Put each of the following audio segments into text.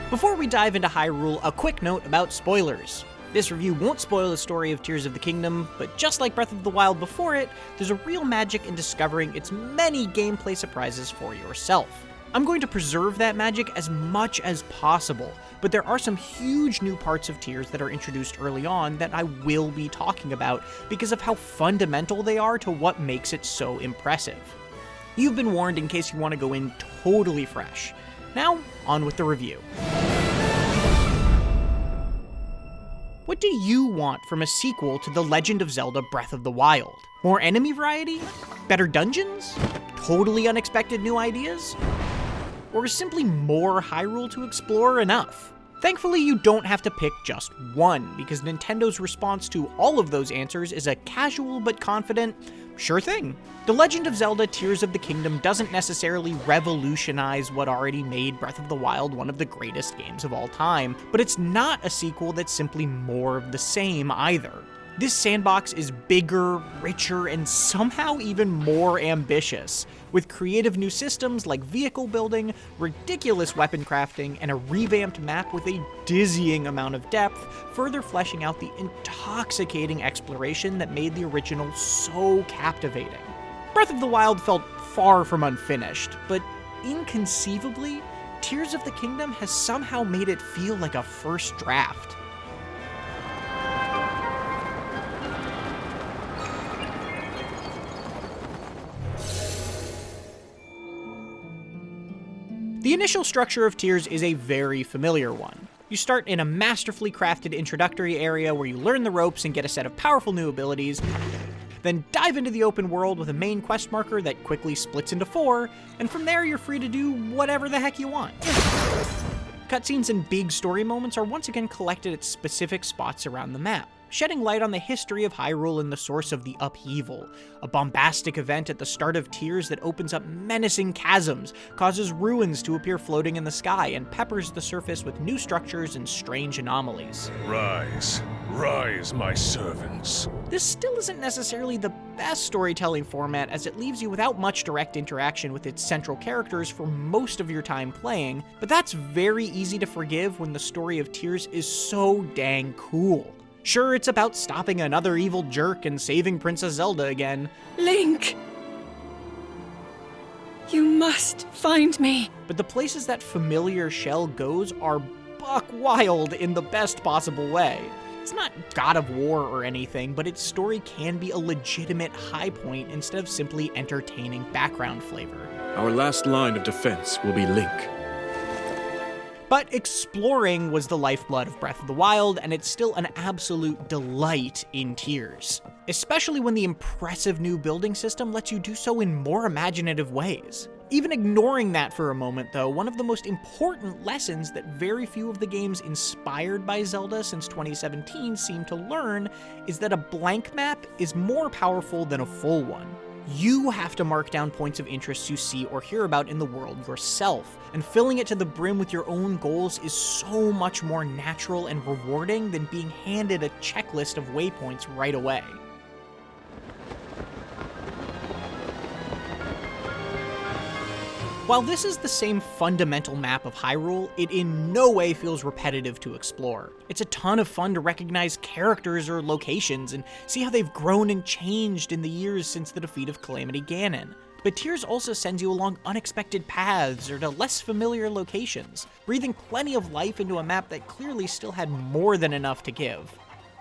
Before we dive into Hyrule, a quick note about spoilers. This review won't spoil the story of Tears of the Kingdom, but just like Breath of the Wild before it, there's a real magic in discovering its many gameplay surprises for yourself. I'm going to preserve that magic as much as possible, but there are some huge new parts of Tears that are introduced early on that I will be talking about because of how fundamental they are to what makes it so impressive. You've been warned in case you want to go in totally fresh. Now, on with the review. What do you want from a sequel to The Legend of Zelda Breath of the Wild? More enemy variety? Better dungeons? Totally unexpected new ideas? Or is simply more Hyrule to explore enough? Thankfully, you don't have to pick just one, because Nintendo's response to all of those answers is a casual but confident, sure thing. The Legend of Zelda Tears of the Kingdom doesn't necessarily revolutionize what already made Breath of the Wild one of the greatest games of all time, but it's not a sequel that's simply more of the same either. This sandbox is bigger, richer, and somehow even more ambitious, with creative new systems like vehicle building, ridiculous weapon crafting, and a revamped map with a dizzying amount of depth, further fleshing out the intoxicating exploration that made the original so captivating. Breath of the Wild felt far from unfinished, but inconceivably, Tears of the Kingdom has somehow made it feel like a first draft. The initial structure of Tears is a very familiar one. You start in a masterfully crafted introductory area where you learn the ropes and get a set of powerful new abilities, then dive into the open world with a main quest marker that quickly splits into 4, and from there you're free to do whatever the heck you want. Cutscenes and big story moments are once again collected at specific spots around the map, shedding light on the history of Hyrule and the source of the upheaval, a bombastic event at the start of Tears that opens up menacing chasms, causes ruins to appear floating in the sky, and peppers the surface with new structures and strange anomalies. Rise, rise, my servants. This still isn't necessarily the best storytelling format, as it leaves you without much direct interaction with its central characters for most of your time playing, but that's very easy to forgive when the story of Tears is so dang cool. Sure, it's about stopping another evil jerk and saving Princess Zelda again. Link! You must find me! But the places that familiar Shell goes are buck wild in the best possible way. It's not God of War or anything, but its story can be a legitimate high point instead of simply entertaining background flavor. Our last line of defense will be Link. But exploring was the lifeblood of Breath of the Wild, and it's still an absolute delight in Tears. Especially when the impressive new building system lets you do so in more imaginative ways. Even ignoring that for a moment though, one of the most important lessons that very few of the games inspired by Zelda since 2017 seem to learn is that a blank map is more powerful than a full one. You have to mark down points of interest you see or hear about in the world yourself, and filling it to the brim with your own goals is so much more natural and rewarding than being handed a checklist of waypoints right away. While this is the same fundamental map of Hyrule, it in no way feels repetitive to explore. It's a ton of fun to recognize characters or locations and see how they've grown and changed in the years since the defeat of Calamity Ganon. But Tears also sends you along unexpected paths or to less familiar locations, breathing plenty of life into a map that clearly still had more than enough to give.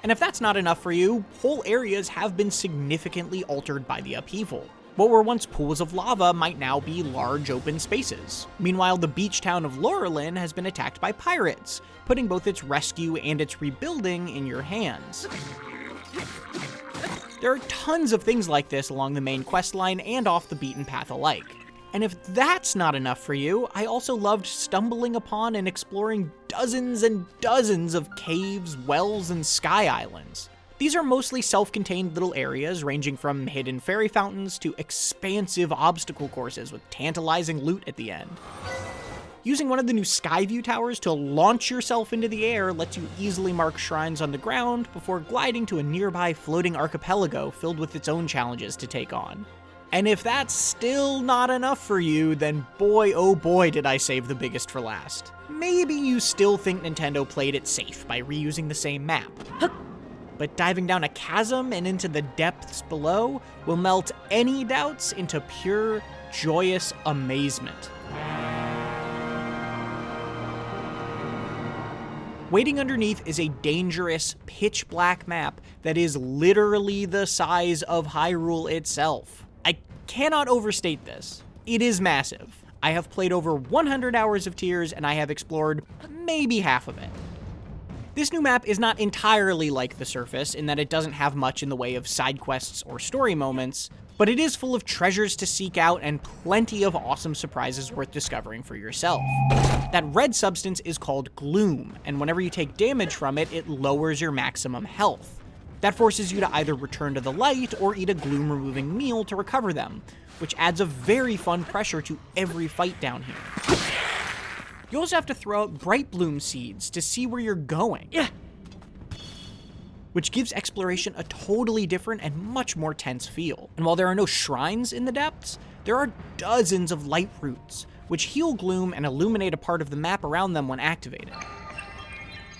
And if that's not enough for you, whole areas have been significantly altered by the upheaval. What were once pools of lava might now be large open spaces. Meanwhile, the beach town of Lurelin has been attacked by pirates, putting both its rescue and its rebuilding in your hands. There are tons of things like this along the main questline and off the beaten path alike. And if that's not enough for you, I also loved stumbling upon and exploring dozens and dozens of caves, wells, and sky islands. These are mostly self-contained little areas ranging from hidden fairy fountains to expansive obstacle courses with tantalizing loot at the end. Using one of the new Skyview towers to launch yourself into the air lets you easily mark shrines on the ground before gliding to a nearby floating archipelago filled with its own challenges to take on. And if that's still not enough for you, then boy oh boy did I save the biggest for last. Maybe you still think Nintendo played it safe by reusing the same map. But diving down a chasm and into the depths below will melt any doubts into pure, joyous amazement. Waiting underneath is a dangerous, pitch-black map that is literally the size of Hyrule itself. I cannot overstate this. It is massive. I have played over 100 hours of Tears, and I have explored maybe half of it. This new map is not entirely like the surface in that it doesn't have much in the way of side quests or story moments, but it is full of treasures to seek out and plenty of awesome surprises worth discovering for yourself. That red substance is called gloom, and whenever you take damage from it, it lowers your maximum health. That forces you to either return to the light or eat a gloom-removing meal to recover them, which adds a very fun pressure to every fight down here. You also have to throw out bright bloom seeds to see where you're going, which gives exploration a totally different and much more tense feel. And while there are no shrines in the depths, there are dozens of light roots, which heal gloom and illuminate a part of the map around them when activated.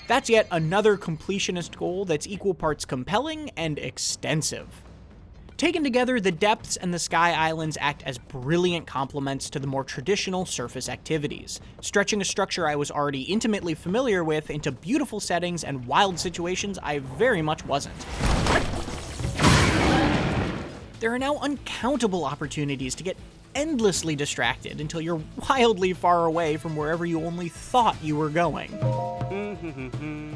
That's yet another completionist goal that's equal parts compelling and extensive. Taken together, the depths and the Sky Islands act as brilliant complements to the more traditional surface activities, stretching a structure I was already intimately familiar with into beautiful settings and wild situations I very much wasn't. There are now uncountable opportunities to get endlessly distracted until you're wildly far away from wherever you only thought you were going.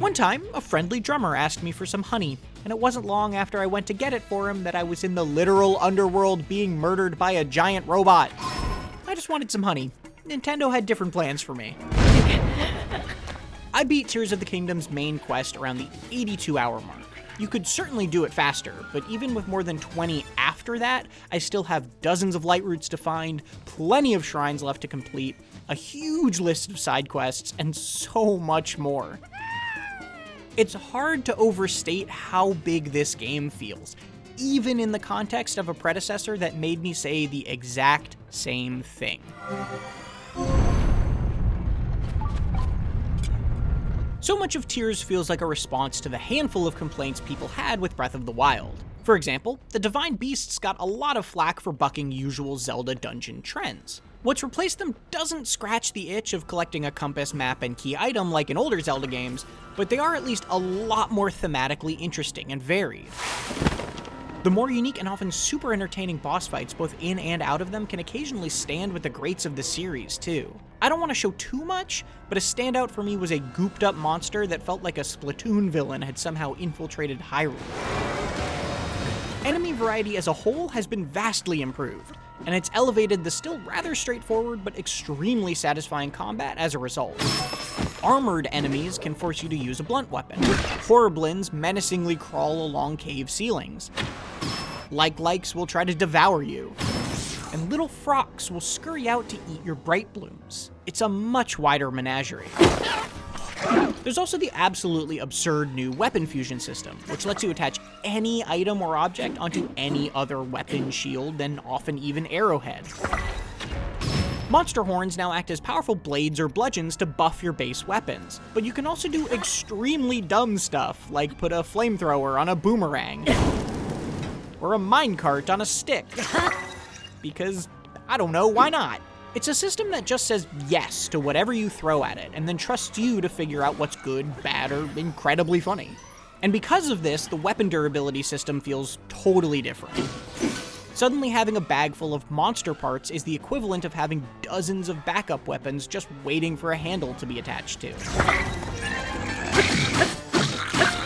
One time, a friendly drummer asked me for some honey, and it wasn't long after I went to get it for him that I was in the literal underworld being murdered by a giant robot. I just wanted some honey. Nintendo had different plans for me. I beat Tears of the Kingdom's main quest around the 82-hour mark. You could certainly do it faster, but even with more than 20 after that, I still have dozens of light routes to find, plenty of shrines left to complete, a huge list of side quests, and so much more. It's hard to overstate how big this game feels, even in the context of a predecessor that made me say the exact same thing. So much of Tears feels like a response to the handful of complaints people had with Breath of the Wild. For example, the Divine Beasts got a lot of flack for bucking usual Zelda dungeon trends. What's replaced them doesn't scratch the itch of collecting a compass, map, and key item like in older Zelda games, but they are at least a lot more thematically interesting and varied. The more unique and often super entertaining boss fights, both in and out of them, can occasionally stand with the greats of the series, too. I don't want to show too much, but a standout for me was a gooped up monster that felt like a Splatoon villain had somehow infiltrated Hyrule. Enemy variety as a whole has been vastly improved, and it's elevated the still rather straightforward but extremely satisfying combat as a result. Armored enemies can force you to use a blunt weapon. Horriblins menacingly crawl along cave ceilings. Likes will try to devour you. And little frogs will scurry out to eat your bright blooms. It's a much wider menagerie. There's also the absolutely absurd new weapon fusion system, which lets you attach any item or object onto any other weapon, shield, and often even arrowhead. Monster horns now act as powerful blades or bludgeons to buff your base weapons, but you can also do extremely dumb stuff, like put a flamethrower on a boomerang, or a minecart on a stick. Because, I don't know, why not? It's a system that just says yes to whatever you throw at it, and then trusts you to figure out what's good, bad, or incredibly funny. And because of this, the weapon durability system feels totally different. Suddenly having a bag full of monster parts is the equivalent of having dozens of backup weapons just waiting for a handle to be attached to.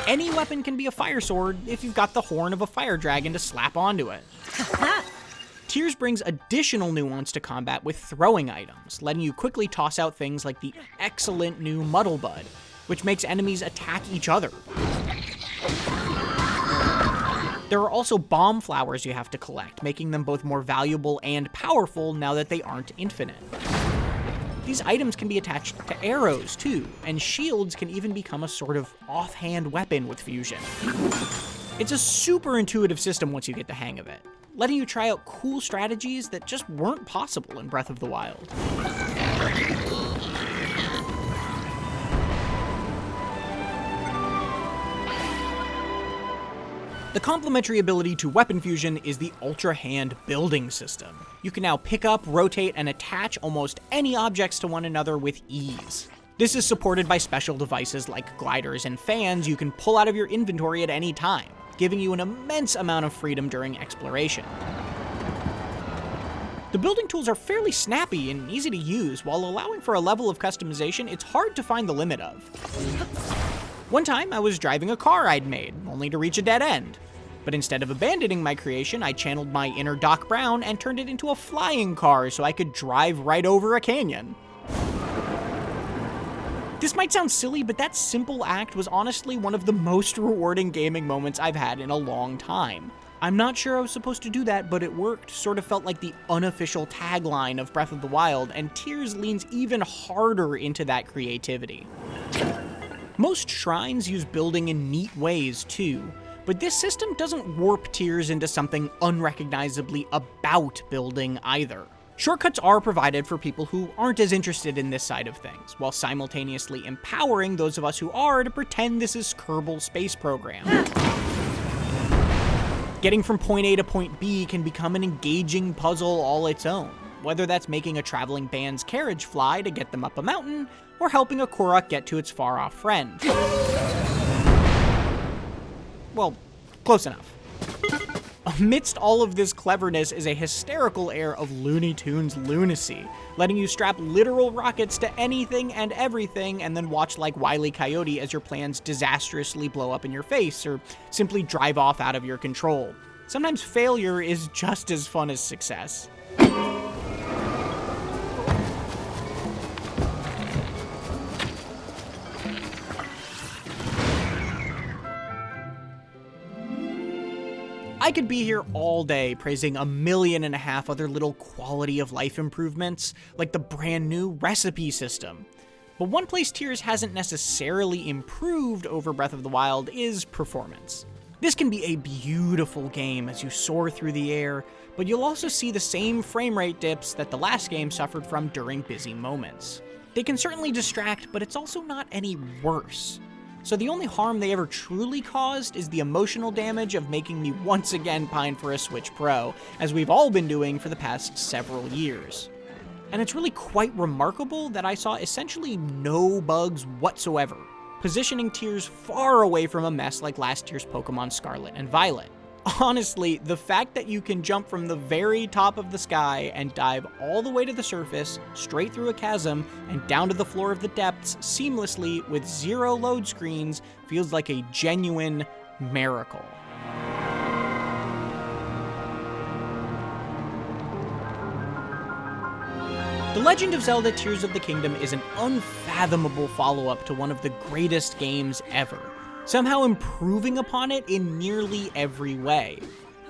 Any weapon can be a fire sword if you've got the horn of a fire dragon to slap onto it. Tears brings additional nuance to combat with throwing items, letting you quickly toss out things like the excellent new Muddle Bud, which makes enemies attack each other. There are also bomb flowers you have to collect, making them both more valuable and powerful now that they aren't infinite. These items can be attached to arrows too, and shields can even become a sort of offhand weapon with fusion. It's a super intuitive system once you get the hang of it. letting you try out cool strategies that just weren't possible in Breath of the Wild. The complementary ability to weapon fusion is the Ultra Hand building system. You can now pick up, rotate, and attach almost any objects to one another with ease. This is supported by special devices like gliders and fans you can pull out of your inventory at any time, giving you an immense amount of freedom during exploration. The building tools are fairly snappy and easy to use, while allowing for a level of customization it's hard to find the limit of. One time, I was driving a car I'd made, only to reach a dead end. But instead of abandoning my creation, I channeled my inner Doc Brown and turned it into a flying car so I could drive right over a canyon. This might sound silly, but that simple act was honestly one of the most rewarding gaming moments I've had in a long time. I'm not sure I was supposed to do that, but it worked. Sort of felt like the unofficial tagline of Breath of the Wild, and Tears leans even harder into that creativity. Most shrines use building in neat ways too, but this system doesn't warp Tears into something unrecognizably about building either. Shortcuts are provided for people who aren't as interested in this side of things, while simultaneously empowering those of us who are to pretend this is Kerbal Space Program. Getting from point A to point B can become an engaging puzzle all its own, whether that's making a traveling band's carriage fly to get them up a mountain, or helping a Korok get to its far-off friend. Well, close enough. Amidst all of this cleverness is a hysterical air of Looney Tunes lunacy, letting you strap literal rockets to anything and everything and then watch like Wile E. Coyote as your plans disastrously blow up in your face or simply drive off out of your control. Sometimes failure is just as fun as success. I could be here all day praising 1.5 million other little quality of life improvements, like the brand new recipe system. But one place Tears hasn't necessarily improved over Breath of the Wild is performance. This can be a beautiful game as you soar through the air, but you'll also see the same frame rate dips that the last game suffered from during busy moments. They can certainly distract, but it's also not any worse. So the only harm they ever truly caused is the emotional damage of making me once again pine for a Switch Pro, as we've all been doing for the past several years. And it's really quite remarkable that I saw essentially no bugs whatsoever, positioning Tears far away from a mess like last year's Pokemon Scarlet and Violet. Honestly, the fact that you can jump from the very top of the sky and dive all the way to the surface, straight through a chasm, and down to the floor of the depths seamlessly with 0 load screens feels like a genuine miracle. The Legend of Zelda Tears of the Kingdom is an unfathomable follow-up to one of the greatest games ever, somehow improving upon it in nearly every way.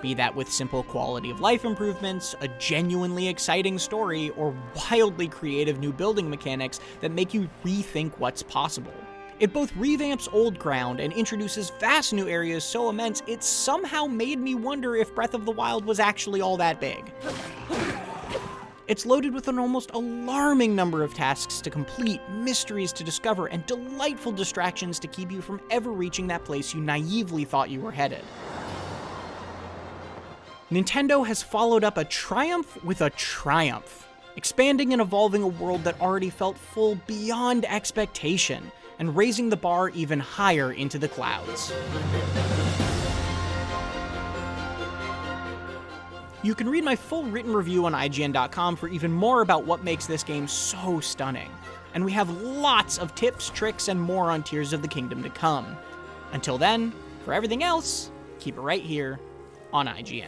Be that with simple quality of life improvements, a genuinely exciting story, or wildly creative new building mechanics that make you rethink what's possible. It both revamps old ground and introduces vast new areas so immense it somehow made me wonder if Breath of the Wild was actually all that big. It's loaded with an almost alarming number of tasks to complete, mysteries to discover, and delightful distractions to keep you from ever reaching that place you naively thought you were headed. Nintendo has followed up a triumph with a triumph, expanding and evolving a world that already felt full beyond expectation, and raising the bar even higher into the clouds. You can read my full written review on IGN.com for even more about what makes this game so stunning. And we have lots of tips, tricks, and more on Tears of the Kingdom to come. Until then, for everything else, keep it right here on IGN.